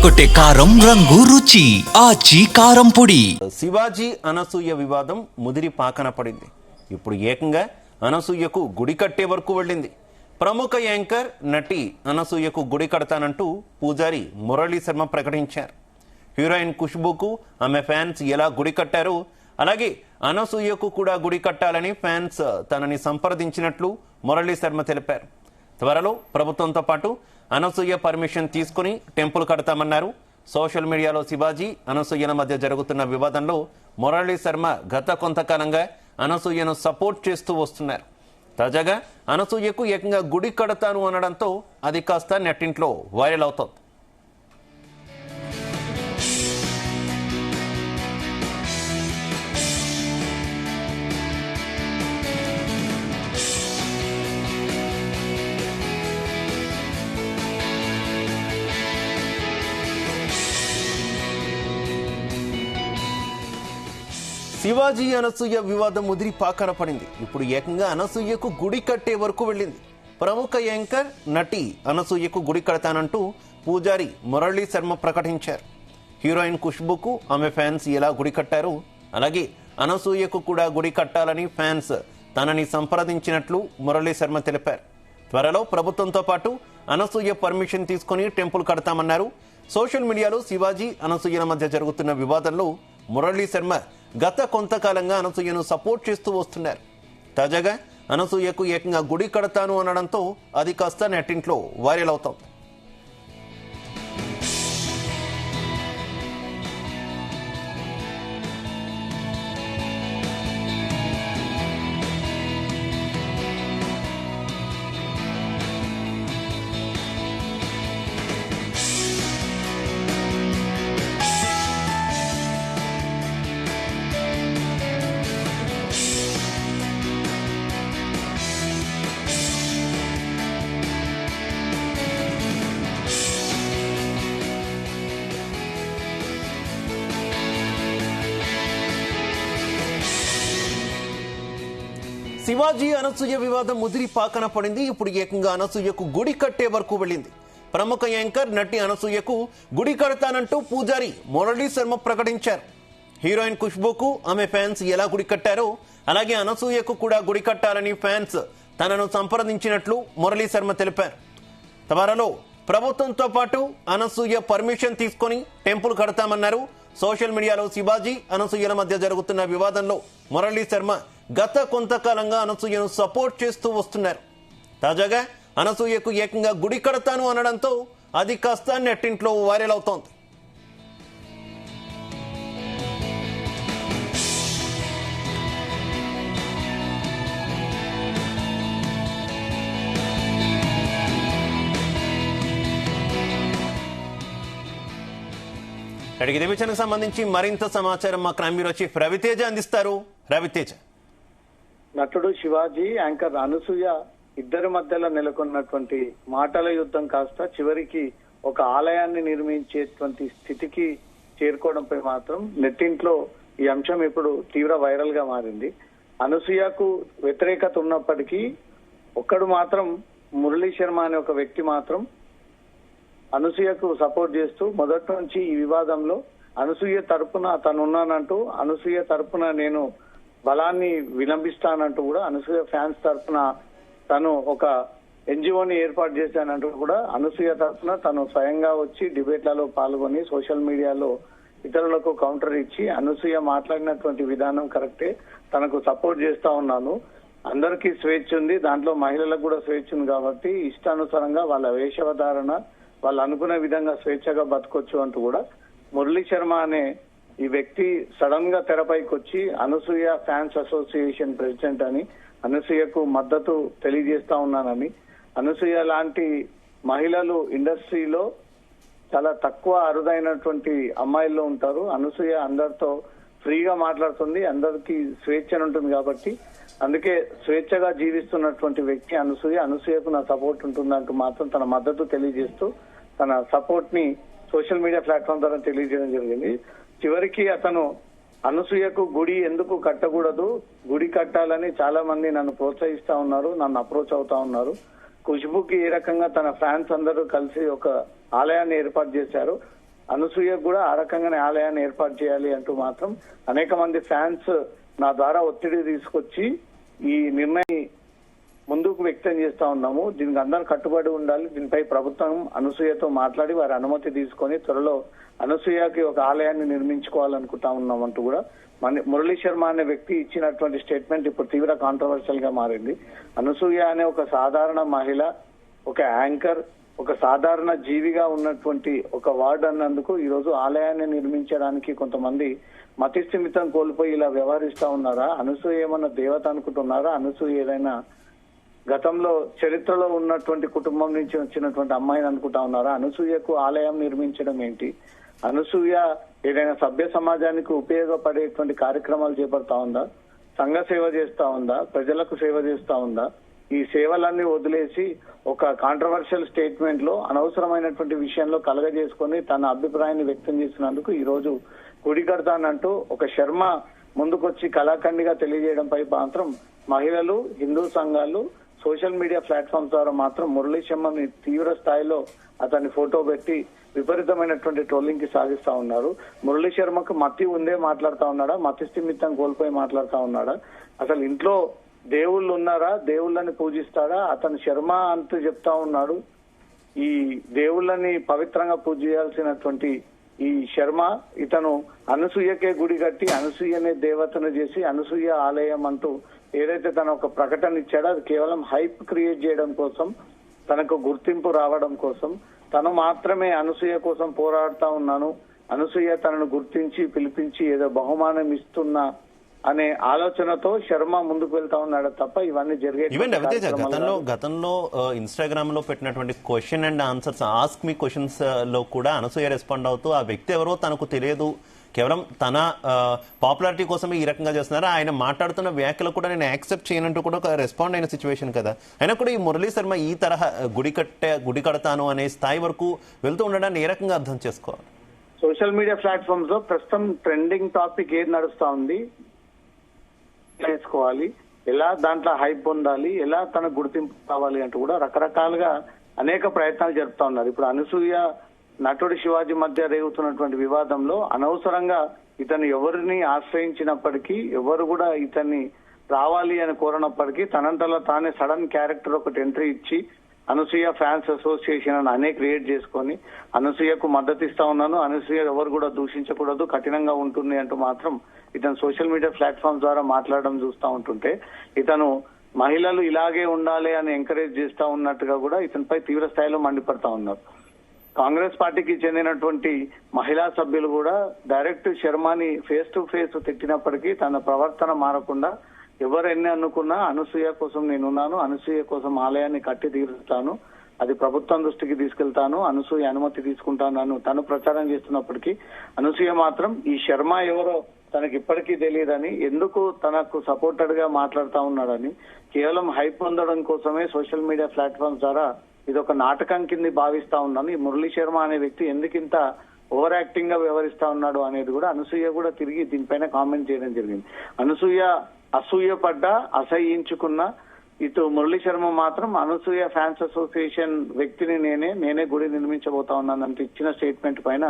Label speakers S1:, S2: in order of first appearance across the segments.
S1: అదరగొట్టే కారం రంగు రుచి ఆచి కారం పొడి.
S2: శివాజీ అనసూయ వివాదం ముదిరి పాకన పడింది. ఇప్పుడు ఏకంగా అనసూయకు గుడి కట్టే వరకు వెళ్ళింది. ప్రముఖ యాంకర్ నటి అనసూయకు గుడి కడతానంటూ పూజారి మురళీ శర్మ ప్రకటించారు. హీరోయిన్ ఖుష్బూకు ఆమె ఫ్యాన్స్ ఎలా గుడి కట్టారో అలాగే అనసూయకు కూడా గుడి కట్టాలని ఫ్యాన్స్ తనని సంప్రదించినట్లు మురళీ శర్మ తెలిపారు. త్వరలో ప్రభుత్వంతో పాటు అనసూయ పర్మిషన్ తీసుకుని టెంపుల్ కడతామన్నారు. సోషల్ మీడియాలో శివాజీ అనసూయల మధ్య జరుగుతున్న వివాదంలో మురళీ శర్మ గత కొంతకాలంగా అనసూయను సపోర్ట్ చేస్తూ వస్తున్నారు. తాజాగా అనసూయకు ఏకంగా గుడి కడతాను అనడంతో అది కాస్త నెట్టింట్లో వైరల్ అవుతోంది. శివాజీ అనసూయ వివాదం ముదిరి పాకన పడింది. ఇప్పుడు ఏకంగా అనసూయకు గుడి కట్టే వరకు వెళ్ళింది. ప్రముఖ యాంకర్ నటి అనసూయకు గుడి కడతానంటూ పూజారి మురళీ శర్మ ప్రకటించారు. హీరోయిన్ ఖుష్బూకు ఆమె ఫ్యాన్స్ ఎలా గుడి కట్టారో అలాగే అనసూయకు కూడా గుడి కట్టాలని ఫ్యాన్స్ తనని సంప్రదించినట్లు మురళీ శర్మ తెలిపారు. త్వరలో ప్రభుత్వంతో పాటు అనసూయ పర్మిషన్ తీసుకుని టెంపుల్ కడతామన్నారు. సోషల్ మీడియాలో శివాజీ అనసూయల మధ్య జరుగుతున్న వివాదంలో మురళీ శర్మ గత కొంతకాలంగా అనసూయను సపోర్ట్ చేస్తూ వస్తున్నారు. తాజాగా అనసూయకు ఏకంగా గుడి కడతాను అనడంతో అది కాస్త నెట్టింట్లో వైరల్ అవుతోంది. శివాజీ అనసూయ వివాదం ముదిరి పాకన పడింది. ఇప్పుడు ఏకంగా అనసూయకు గుడి కట్టే వరకు వెళ్ళింది. ప్రముఖ యాంకర్ నటి అనసూయకు గుడి కడతానంటూ పూజారి మురళీ శర్మ ప్రకటించారు. హీరోయిన్ ఖుష్బూకు ఆమె ఫ్యాన్స్ ఎలా గుడి కట్టారో అలాగే అనసూయకు కూడా గుడి కట్టాలని ఫ్యాన్స్ తనను సంప్రదించినట్లు మురళీ శర్మ తెలిపారు. త్వరలో ప్రభుత్వంతో పాటు అనసూయ పర్మిషన్ తీసుకొని టెంపుల్ కడతామన్నారు. సోషల్ మీడియాలో శివాజీ అనసూయల మధ్య జరుగుతున్న వివాదంలో మురళీ శర్మ గత కొంతకాలంగా అనసూయను సపోర్ట్ చేస్తూ వస్తున్నారు. తాజాగా అనసూయకు ఏకంగా గుడి కడతాను అనడంతో అది కాస్త నెట్టింట్లో వైరల్ అవుతోంది. ఇదే విషయానికి సంబంధించి మరింత సమాచారం మా క్రైమ్ బ్యూరో చీఫ్ రవితేజ అందిస్తారు. రవితేజ,
S3: నటుడు శివాజీ, యాంకర్ అనసూయ ఇద్దరి మధ్యలో నెలకొన్నటువంటి మాటల యుద్ధం కాస్త చివరికి ఒక ఆలయాన్ని నిర్మించేటువంటి స్థితికి చేరుకోవడంపై మాత్రం నెట్టింట్లో ఈ అంశం ఇప్పుడు తీవ్ర వైరల్ గా మారింది. అనసూయకు వ్యతిరేకత ఉన్నప్పటికీ ఒక్కడు మాత్రం మురళీ శర్మ అనే ఒక వ్యక్తి మాత్రం అనసూయకు సపోర్ట్ చేస్తూ మొదటి నుంచి ఈ వివాదంలో అనసూయ తరపున తనున్నానంటూ, అనసూయ తరపున నేను బలాన్ని విలంబిస్తానంటూ కూడా, అనసూయ ఫ్యాన్స్ తరఫున తను ఒక ఎన్జిఓని ఏర్పాటు చేశానంటూ కూడా, అనసూయ తరఫున తను స్వయంగా వచ్చి డిబేట్లలో పాల్గొని సోషల్ మీడియాలో ఇతరులకు కౌంటర్ ఇచ్చి అనసూయ మాట్లాడినటువంటి విధానం కరెక్టే, తనకు సపోర్ట్ చేస్తా ఉన్నాను, అందరికీ స్వేచ్ఛ ఉంది, దాంట్లో మహిళలకు కూడా స్వేచ్ఛ ఉంది కాబట్టి ఇష్టానుసారంగా వాళ్ళ వేషధారణ వాళ్ళు అనుకునే విధంగా స్వేచ్ఛగా బతకొచ్చు అంటూ కూడా మురళీ శర్మ అనే ఈ వ్యక్తి సడన్ గా తెరపైకి వచ్చి అనసూయ ఫ్యాన్స్ అసోసియేషన్ ప్రెసిడెంట్ అని, అనసూయకు మద్దతు తెలియజేస్తా ఉన్నానని, అనసూయ లాంటి మహిళలు ఇండస్ట్రీలో చాలా తక్కువ అరుదైనటువంటి అమ్మాయిల్లో ఉంటారు, అనసూయ అందరితో ఫ్రీగా మాట్లాడుతుంది, అందరికీ స్వేచ్ఛ ఉంటుంది కాబట్టి అందుకే స్వేచ్ఛగా జీవిస్తున్నటువంటి వ్యక్తి అనసూయ, అనసూయకు నా సపోర్ట్ ఉంటుందంటూ మాత్రం తన మద్దతు తెలియజేస్తూ తన సపోర్ట్ ని సోషల్ మీడియా ప్లాట్ఫామ్ ద్వారా తెలియజేయడం జరిగింది. చివరికి అతను అనసూయకు గుడి ఎందుకు కట్టకూడదు, గుడి కట్టాలని చాలా మంది నన్ను ప్రోత్సహిస్తా ఉన్నారు, నన్ను అప్రోచ్ అవుతా ఉన్నారు, ఖుష్బూకి ఏ రకంగా తన ఫ్యాన్స్ అందరూ కలిసి ఒక ఆలయాన్ని ఏర్పాటు చేశారు, అనసూయకు కూడా ఆ రకంగానే ఆలయాన్ని ఏర్పాటు చేయాలి అంటూ మాత్రం అనేక మంది ఫ్యాన్స్ నా ద్వారా ఒత్తిడి తీసుకొచ్చి ఈ నిర్ణయం ముందుకు వ్యక్తం చేస్తా ఉన్నాము. దీనికి అందరూ కట్టుబడి ఉండాలి. దీనిపై ప్రభుత్వం అనసూయతో మాట్లాడి వారి అనుమతి తీసుకొని త్వరలో అనసూయకి ఒక ఆలయాన్ని నిర్మించుకోవాలనుకుంటా ఉన్నామంటూ కూడా మురళీ శర్మ అనే వ్యక్తి ఇచ్చినటువంటి స్టేట్మెంట్ ఇప్పుడు తీవ్ర కాంట్రవర్షియల్ గా మారింది. అనసూయ అనే ఒక సాధారణ మహిళ, ఒక యాంకర్, ఒక సాధారణ జీవిగా ఉన్నటువంటి ఒక వార్డ్ అన్నందుకు ఈ రోజు ఆలయాన్ని నిర్మించడానికి కొంతమంది మతిస్థిమితం కోల్పోయి ఇలా వ్యవహరిస్తా ఉన్నారా? అనసూయ ఏమన్నా దేవత అనుకుంటున్నారా? అనసూయ ఏదైనా గతంలో చరిత్రలో ఉన్నటువంటి కుటుంబం నుంచి వచ్చినటువంటి అమ్మాయిని అనుకుంటా ఉన్నారా? అనసూయకు ఆలయం నిర్మించడం ఏంటి? అనసూయ ఏదైనా సభ్య సమాజానికి ఉపయోగపడేటువంటి కార్యక్రమాలు చేపడతా ఉందా? సంఘ సేవ చేస్తా ఉందా? ప్రజలకు సేవ చేస్తా ఉందా? ఈ సేవలన్నీ వదిలేసి ఒక కాంట్రవర్షియల్ స్టేట్మెంట్ లో అనవసరమైనటువంటి విషయంలో కలగజేసుకొని తన అభిప్రాయాన్ని వ్యక్తం చేసినందుకు ఈ రోజు గుడి కడతానంటూ ఒక శర్మ ముందుకొచ్చి కళాఖండిగా తెలియజేయడంపై మాత్రం మహిళలు, హిందూ సంఘాలు, సోషల్ మీడియా ప్లాట్ఫామ్స్ ద్వారా మాత్రం మురళీ శర్మని తీవ్ర స్థాయిలో అతన్ని ఫోటో పెట్టి విపరీతమైనటువంటి ట్రోలింగ్ కి సాగిస్తా ఉన్నారు. మురళీ శర్మకు మతి ఉందే మాట్లాడుతా ఉన్నాడా? మతి స్థిమితం కోల్పోయి మాట్లాడుతా ఉన్నాడా? అసలు ఇంట్లో దేవుళ్ళు ఉన్నారా? దేవుళ్ళని పూజిస్తాడా? అతను శర్మ అంటూ చెప్తా ఉన్నాడు. ఈ దేవుళ్ళని పవిత్రంగా పూజ చేయాల్సినటువంటి ఈ శర్మ ఇతను అనసూయకే గుడి కట్టి అనసూయనే దేవతను చేసి అనసూయ ఆలయం అంటూ ఏదైతే తన ఒక ప్రకటన ఇచ్చాడో అది కేవలం హైప్ క్రియేట్ చేయడం కోసం, తనకు గుర్తింపు రావడం కోసం, తను మాత్రమే అనసూయ కోసం పోరాడుతా ఉన్నాను, అనసూయ తనను గుర్తించి పిలిపించి ఏదో బహుమానం ఇస్తున్నా అనే ఆలోచనతో శర్మ ముందుకు వెళ్తా ఉన్నాడు తప్ప ఇవన్నీ
S2: ఈవెన్ రవితేజ
S3: జరిగే
S2: గతంలో ఇన్స్టాగ్రామ్ లో పెట్టినటువంటి question and answers, ask me questions లో కూడా అనసూయ రెస్పాండ్ అవుతూ ఆ వ్యక్తి ఎవరో తనకు తెలియదు, కేవలం తన పాపులారిటీ కోసమే ఈ రకంగా చేస్తున్నారు, ఆయన మాట్లాడుతున్న వ్యాఖ్యలు కూడా నేను యాక్సెప్ట్ చేయనంటూ కూడా ఒక రెస్పాండ్ అయిన సిచ్యువేషన్ కదా. అయినా కూడా ఈ మురళీ శర్మ ఈ తరహా గుడి కడతాను అనే స్థాయి వరకు వెళ్తూ ఉండడాన్ని ఏ రకంగా అర్థం చేసుకోవాలి?
S3: సోషల్ మీడియా ప్లాట్ఫామ్స్ లో ప్రస్తుతం ట్రెండింగ్ టాపిక్ ఏది నడుస్తా ఉంది, చేసుకోవాలి, ఎలా దాంట్లో హైప్ పొందాలి, ఎలా తన గుర్తింపు కావాలి అంటూ కూడా రకరకాలుగా అనేక ప్రయత్నాలు జరుపుతా ఉన్నారు. ఇప్పుడు అనసూయ నటుడు శివాజీ మధ్య రేగుతున్నటువంటి వివాదంలో అనవసరంగా ఇతను ఎవరిని ఆశ్రయించినప్పటికీ, ఎవరు కూడా ఇతన్ని రావాలి అని కోరినప్పటికీ తనంతలో తానే సడన్ క్యారెక్టర్ ఒకటి ఎంట్రీ ఇచ్చి అనసూయ ఫ్యాన్స్ అసోసియేషన్ అని అనే క్రియేట్ చేసుకొని అనసూయకు మద్దతు ఇస్తా ఉన్నాను, అనసూయ ఎవరు కూడా దూషించకూడదు, కఠినంగా ఉంటుంది అంటూ మాత్రం ఇతను సోషల్ మీడియా ప్లాట్ఫామ్ ద్వారా మాట్లాడడం చూస్తూ ఉంటుంటే ఇతను మహిళలు ఇలాగే ఉండాలి అని ఎంకరేజ్ చేస్తా ఉన్నట్టుగా కూడా ఇతనిపై తీవ్ర స్థాయిలో మండిపడతా ఉన్నారు. కాంగ్రెస్ పార్టీకి చెందినటువంటి మహిళా సభ్యులు కూడా డైరెక్ట్ శర్మని ఫేస్ టు ఫేస్ తిట్టినప్పటికీ తన ప్రవర్తన మారకుండా ఎవరు ఎన్ని అనుకున్నా అనసూయ కోసం నేనున్నాను, అనసూయ కోసం ఆలయాన్ని కట్టి తీరుస్తాను, అది ప్రభుత్వం దృష్టికి తీసుకెళ్తాను, అనసూయ అనుమతి తీసుకుంటాను తను ప్రచారం చేస్తున్నప్పటికీ అనసూయ మాత్రం ఈ శర్మ ఎవరో తనకి ఇప్పటికీ తెలియదని, ఎందుకు తనకు సపోర్టెడ్ గా మాట్లాడుతా ఉన్నాడని, కేవలం హైప్ పొందడం కోసమే సోషల్ మీడియా ప్లాట్ఫామ్స్ ద్వారా ఇది ఒక నాటకం కింద భావిస్తా ఉన్నాను. ఈ మురళీ శర్మ అనే వ్యక్తి ఎందుకింత ఓవర్ యాక్టింగ్ గా వ్యవహరిస్తా ఉన్నాడు అనేది కూడా అనసూయ కూడా తిరిగి దీనిపైన కామెంట్ చేయడం జరిగింది. అనసూయ అసూయ పడ్డా అసహ్యించుకున్న ఇటు మురళీ శర్మ మాత్రం అనసూయ ఫ్యాన్స్ అసోసియేషన్ వ్యక్తిని నేనే గుడి నిర్మించబోతా ఉన్నానంటూ ఇచ్చిన స్టేట్మెంట్ పైన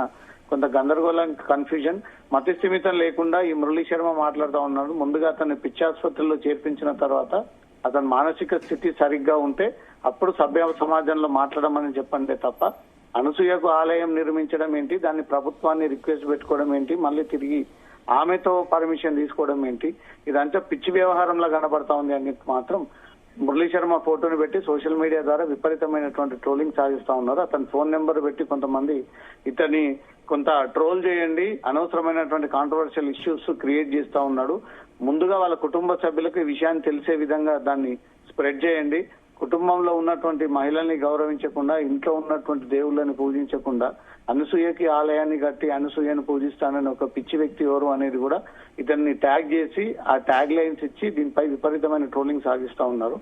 S3: కొంత గందరగోళం, కన్ఫ్యూజన్, మతిస్థిమితం లేకుండా ఈ మురళీ శర్మ మాట్లాడుతూ ఉన్నాడు. ముందుగా అతన్ని పిచ్చాసుపత్రిలో చేర్పించిన తర్వాత అతని మానసిక స్థితి సరిగ్గా ఉంటే అప్పుడు సభ్య సమాజంలో మాట్లాడమని చెప్పండి తప్ప అనసూయకు ఆలయం నిర్మించడం ఏంటి, దాన్ని ప్రభుత్వాన్ని రిక్వెస్ట్ పెట్టుకోవడం ఏంటి, మళ్ళీ తిరిగి ఆమెతో పర్మిషన్ తీసుకోవడం ఏంటి, ఇదంతా పిచ్చి వ్యవహారంలో కనబడతా ఉంది అని మాత్రం మురళీ శర్మ ఫోటోని పెట్టి సోషల్ మీడియా ద్వారా విపరీతమైనటువంటి ట్రోలింగ్ సాగిస్తా ఉన్నారు. అతని ఫోన్ నెంబర్ పెట్టి కొంతమంది ఇతని కొంత ట్రోల్ చేయండి, అనవసరమైనటువంటి కాంట్రవర్షియల్ ఇష్యూస్ క్రియేట్ చేస్తా ఉన్నాడు, ముందుగా వాళ్ళ కుటుంబ సభ్యులకు ఈ విషయాన్ని తెలిసే విధంగా దాన్ని స్ప్రెడ్ చేయండి, కుటుంబంలో ఉన్నటువంటి మహిళల్ని గౌరవించకుండా, ఇంట్లో ఉన్నటువంటి దేవుళ్ళని పూజించకుండా అనసూయకి ఆలయాన్ని కట్టి అనసూయను పూజిస్తానని ఒక పిచ్చి వ్యక్తి ఎవరు అనేది కూడా ఇతన్ని ట్యాగ్ చేసి ఆ ట్యాగ్ లైన్స్ ఇచ్చి దీనిపై విపరీతమైన ట్రోలింగ్ సాగిస్తా ఉన్నారు.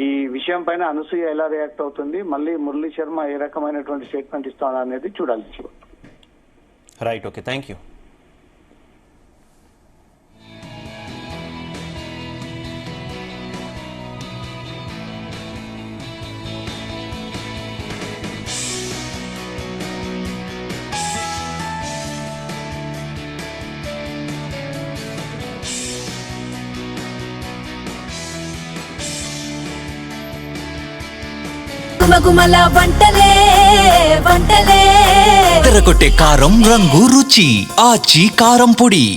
S3: ఈ విషయం పైన అనసూయ ఎలా రియాక్ట్ అవుతుంది, మళ్ళీ మురళీ శర్మ ఏ రకమైనటువంటి స్టేట్మెంట్ ఇస్తాడా అనేది చూడాలి.
S2: Right, okay, thank you.
S4: గుమగుమల వంటలే వంటలే
S1: తెరకొట్టే కారం రంగు రుచి ఆచి కారం పొడి.